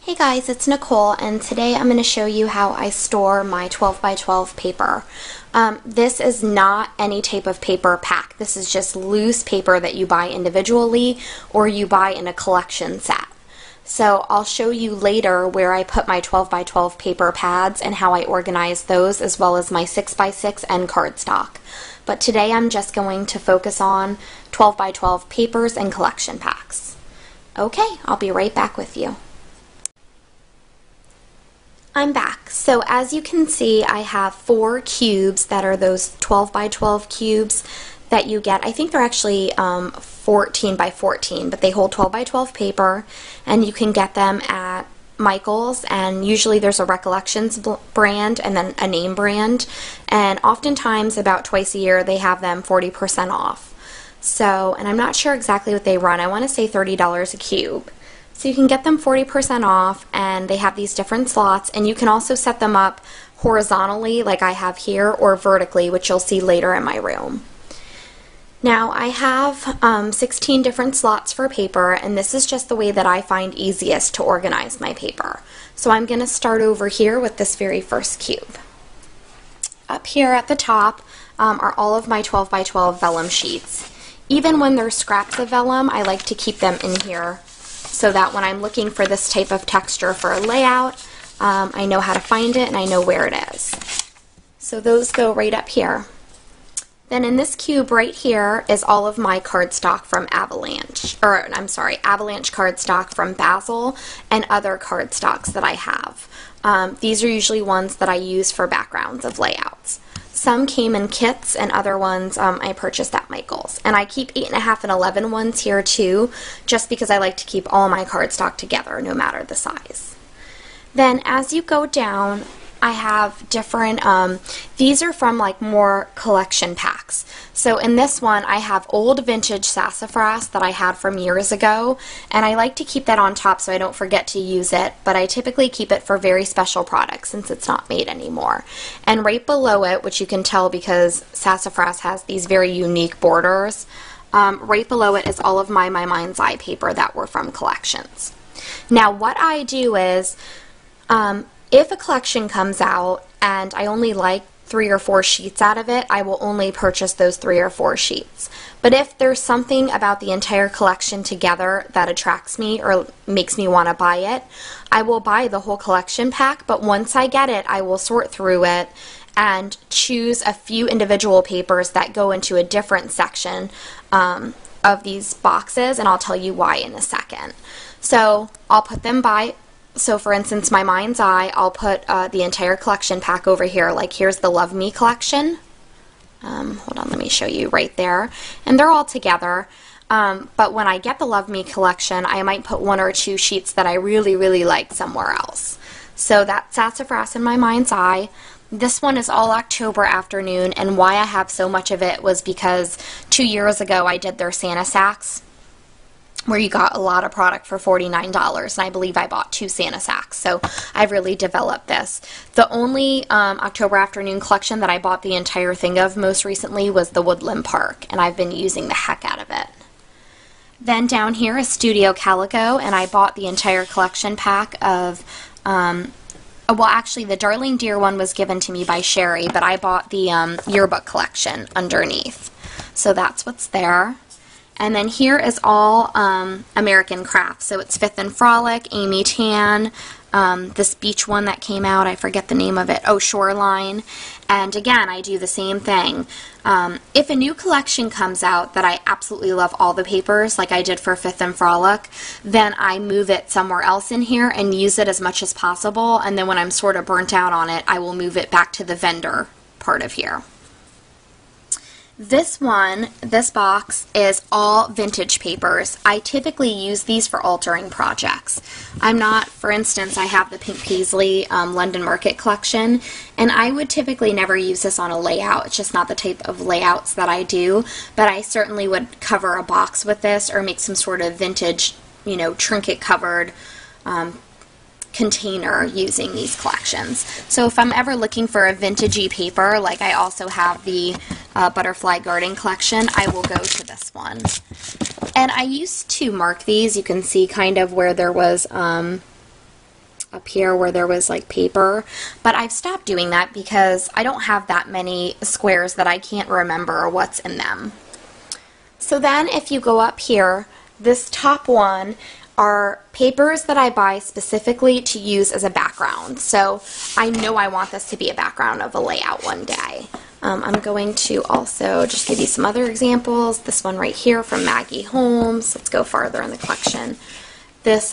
Hey guys, it's Nicole, and today I'm going to show you how I store my 12 by 12 paper. This is not any type of paper pack. This is just loose paper that you buy individually or you buy in a collection set. So I'll show you later where I put my 12 by 12 paper pads and how I organize those, as well as my 6 by 6 and cardstock. But today I'm just going to focus on 12 by 12 papers and collection packs. Okay, I'll be right back with you. I'm back. So as you can see, I have 4 cubes that are those 12 by 12 cubes that you get. I think they're actually 14 by 14, but they hold 12 by 12 paper, and you can get them at Michael's, and usually there's a Recollections brand and then a name brand, and oftentimes about twice a year they have them 40% off. So, and I'm not sure exactly what they run. I want to say $30 a cube. So you can get them 40% off, and they have these different slots, and you can also set them up horizontally like I have here, or vertically, which you'll see later in my room. Now I have 16 different slots for paper, and this is just the way that I find easiest to organize my paper. So I'm going to start over here with this very first cube. Up here at the top are all of my 12 by 12 vellum sheets. Even when there's scraps of vellum, I like to keep them in here, so that when I'm looking for this type of texture for a layout, I know how to find it and I know where it is. So those go right up here. Then in this cube right here is all of my cardstock from Avalanche cardstock from Basil and other cardstocks that I have. These are usually ones that I use for backgrounds of layouts. Some came in kits, and other ones I purchased at Michael's. And I keep 8.5 and 11 ones here too, just because I like to keep all my cardstock together, no matter the size. Then as you go down, I have different, these are from like more collection packs. So in this one I have old vintage sassafras that I had from years ago, and I like to keep that on top so I don't forget to use it, but I typically keep it for very special products since it's not made anymore. And right below it, which you can tell because sassafras has these very unique borders, right below it is all of my Mind's Eye paper that were from collections. Now what I do is, if a collection comes out and I only like 3 or 4 sheets out of it, I will only purchase those 3 or 4 sheets. But if there's something about the entire collection together that attracts me or makes me want to buy it, I will buy the whole collection pack, but once I get it, I will sort through it and choose a few individual papers that go into a different section of these boxes, and I'll tell you why in a second. So I'll put them by. So for instance, my Mind's Eye, I'll put the entire collection pack over here. Like here's the Love Me collection. Hold on, let me show you right there. And they're all together. But when I get the Love Me collection, I might put 1 or 2 sheets that I really, really like somewhere else. So that's Sassafras in my Mind's Eye. This one is all October Afternoon, and why I have so much of it was because 2 years ago I did their Santa sacks, where you got a lot of product for $49, and I believe I bought 2 Santa sacks, so I've really developed this. The only October Afternoon collection that I bought the entire thing of most recently was the Woodland Park, and I've been using the heck out of it. Then down here is Studio Calico, and I bought the entire collection pack of, well actually the Darling Dear one was given to me by Sherry, but I bought the yearbook collection underneath. So that's what's there. And then here is all American crafts. So it's Fifth and Frolic, Amy Tan, this beach one that came out, I forget the name of it, oh, Shoreline. And again, I do the same thing. If a new collection comes out that I absolutely love all the papers, like I did for Fifth and Frolic, then I move it somewhere else in here and use it as much as possible. And then when I'm sort of burnt out on it, I will move it back to the vendor part of here. This box is all vintage papers. I typically use these for altering projects. For instance, I have the Pink Paisley London Market collection, and I would typically never use this on a layout. It's just not the type of layouts that I do, but I certainly would cover a box with this or make some sort of vintage, trinket covered container using these collections. So if I'm ever looking for a vintagey paper, like I also have the Butterfly Garden collection, I will go to this one. And I used to mark these. You can see kind of where there was up here where there was like paper, but I've stopped doing that because I don't have that many squares that I can't remember what's in them. So then if you go up here, this top one are papers that I buy specifically to use as a background. So I know I want this to be a background of a layout one day. I'm going to also just give you some other examples. This one right here from Maggie Holmes. Let's go farther in the collection. This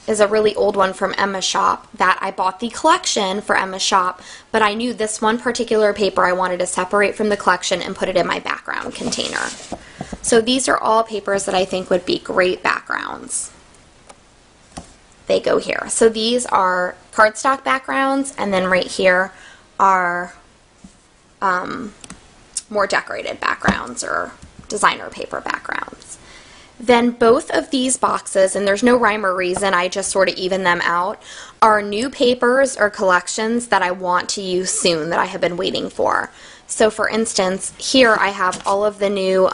is a really old one from Emma's shop that I bought the collection for Emma's shop, but I knew this one particular paper I wanted to separate from the collection and put it in my background container. So these are all papers that I think would be great backgrounds. They go here. So these are cardstock backgrounds, and then right here are more decorated backgrounds or designer paper backgrounds. Then both of these boxes, and there's no rhyme or reason, I just sort of even them out, are new papers or collections that I want to use soon that I have been waiting for. So for instance, here I have all of the new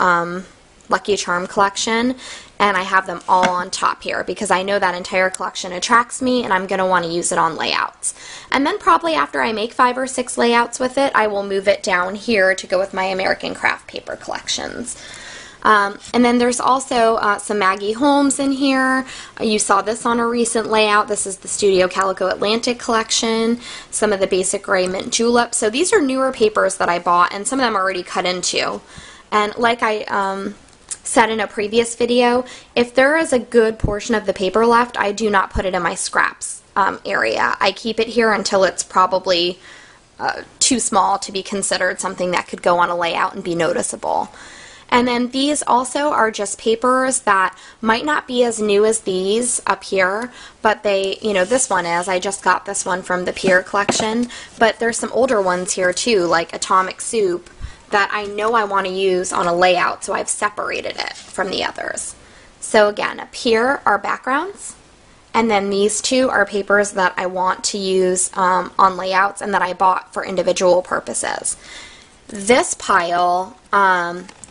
Lucky Charm collection, and I have them all on top here because I know that entire collection attracts me and I'm going to want to use it on layouts. And then probably after I make 5 or 6 layouts with it, I will move it down here to go with my American craft paper collections. And then there's also some Maggie Holmes in here. You saw this on a recent layout. This is the Studio Calico Atlantic collection. Some of the Basic Gray Mint Julep. So these are newer papers that I bought, and some of them are already cut into. And like I said in a previous video, if there is a good portion of the paper left, I do not put it in my scraps area. I keep it here until it's probably too small to be considered something that could go on a layout and be noticeable. And then these also are just papers that might not be as new as these up here, but they, you know, this one is. I just got this one from the Pier collection, but there's some older ones here too, like Atomic Soup, that I know I want to use on a layout, so I've separated it from the others. So again, up here are backgrounds, and then these two are papers that I want to use on layouts and that I bought for individual purposes. This pile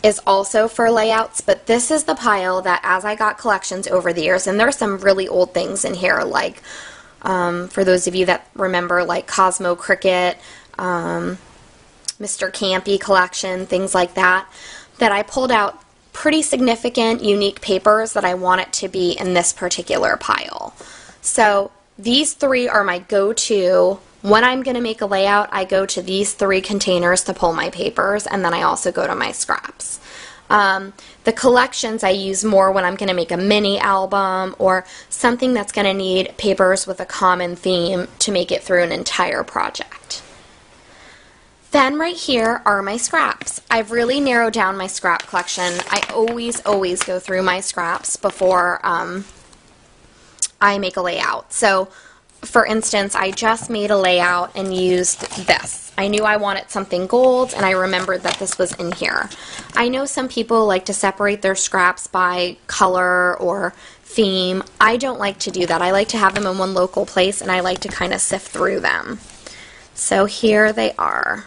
is also for layouts, but this is the pile that as I got collections over the years, and there's some really old things in here, like for those of you that remember, like Cosmo Cricket, Mr. Campy collection, things like that, that I pulled out pretty significant, unique papers that I want it to be in this particular pile. So these 3 are my go-to. When I'm going to make a layout, I go to these 3 containers to pull my papers, and then I also go to my scraps. The collections I use more when I'm going to make a mini album or something that's going to need papers with a common theme to make it through an entire project. Then right here are my scraps. I've really narrowed down my scrap collection. I always go through my scraps before I make a layout. So for instance, I just made a layout and used this. I knew I wanted something gold, and I remembered that this was in here. I know some people like to separate their scraps by color or theme. I don't like to do that. I like to have them in one local place, and I like to kind of sift through them. So here they are.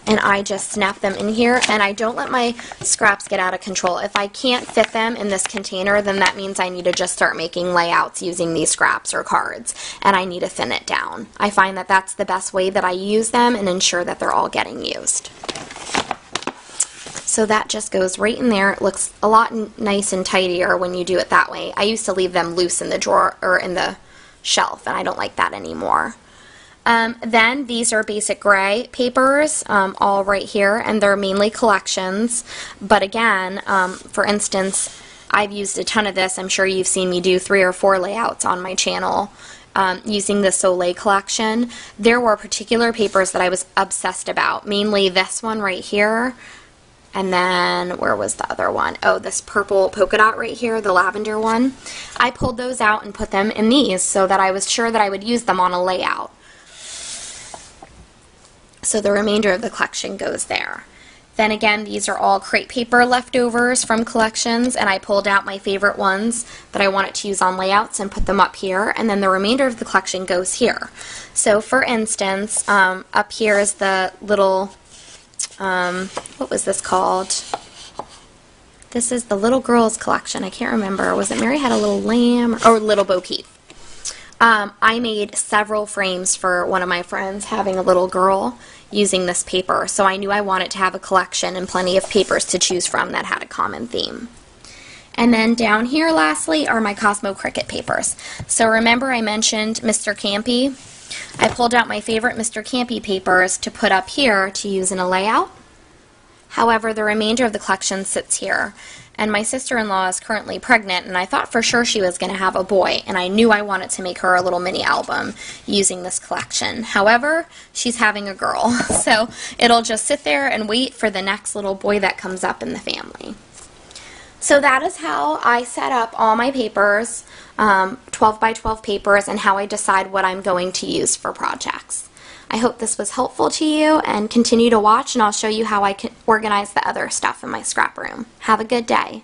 And I just snap them in here, and I don't let my scraps get out of control. If I can't fit them in this container, then that means I need to just start making layouts using these scraps or cards, and I need to thin it down. I find that that's the best way that I use them and ensure that they're all getting used. So that just goes right in there. It looks a lot nice and tidier when you do it that way. I used to leave them loose in the drawer or in the shelf, and I don't like that anymore. Then these are Basic Gray papers, all right here, and they're mainly collections. But again, for instance, I've used a ton of this. I'm sure you've seen me do 3 or 4 layouts on my channel using the Soleil collection. There were particular papers that I was obsessed about, mainly this one right here. And then, where was the other one? Oh, this purple polka dot right here, the lavender one. I pulled those out and put them in these so that I was sure that I would use them on a layout. So the remainder of the collection goes there. Then again, these are all crepe paper leftovers from collections, and I pulled out my favorite ones that I wanted to use on layouts and put them up here, and then the remainder of the collection goes here. So for instance, up here is the little, what was this called? This is the little girls collection. I can't remember. Was it Mary Had a Little Lamb or Little Bo Peep? I made several frames for one of my friends having a little girl using this paper, so I knew I wanted to have a collection and plenty of papers to choose from that had a common theme. And then down here, lastly, are my Cosmo Cricut papers. So remember I mentioned Mr. Campy? I pulled out my favorite Mr. Campy papers to put up here to use in a layout. However, the remainder of the collection sits here. And my sister-in-law is currently pregnant, and I thought for sure she was going to have a boy, and I knew I wanted to make her a little mini album using this collection. However, she's having a girl, so it'll just sit there and wait for the next little boy that comes up in the family. So that is how I set up all my papers, 12 by 12 papers, and how I decide what I'm going to use for projects. I hope this was helpful to you, and continue to watch, and I'll show you how I can organize the other stuff in my scrap room. Have a good day.